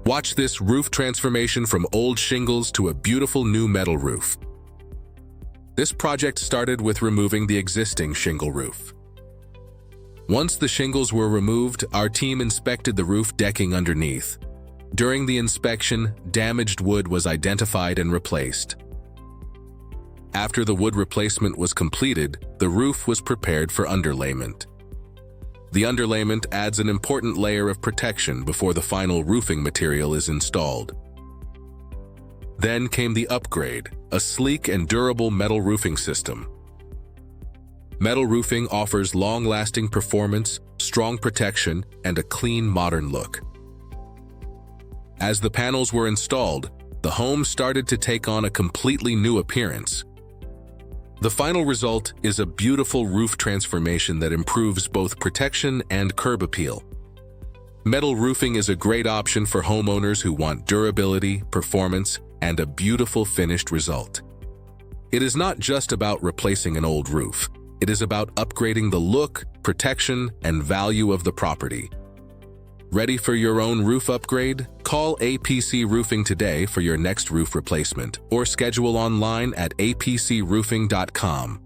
Watch this roof transformation from old shingles to a beautiful new metal roof. This project started with removing the existing shingle roof. Once the shingles were removed, our team inspected the roof decking underneath. During the inspection, damaged wood was identified and replaced. After the wood replacement was completed, the roof was prepared for underlayment. The underlayment adds an important layer of protection before the final roofing material is installed. Then came the upgrade, a sleek and durable metal roofing system. Metal roofing offers long-lasting performance, strong protection, and a clean, modern look. As the panels were installed, the home started to take on a completely new appearance. The final result is a beautiful roof transformation that improves both protection and curb appeal. Metal roofing is a great option for homeowners who want durability, performance, and a beautiful finished result. It is not just about replacing an old roof. It is about upgrading the look, protection, and value of the property. Ready for your own roof upgrade? Call APC Roofing today for your next roof replacement or schedule online at apcroofing.com.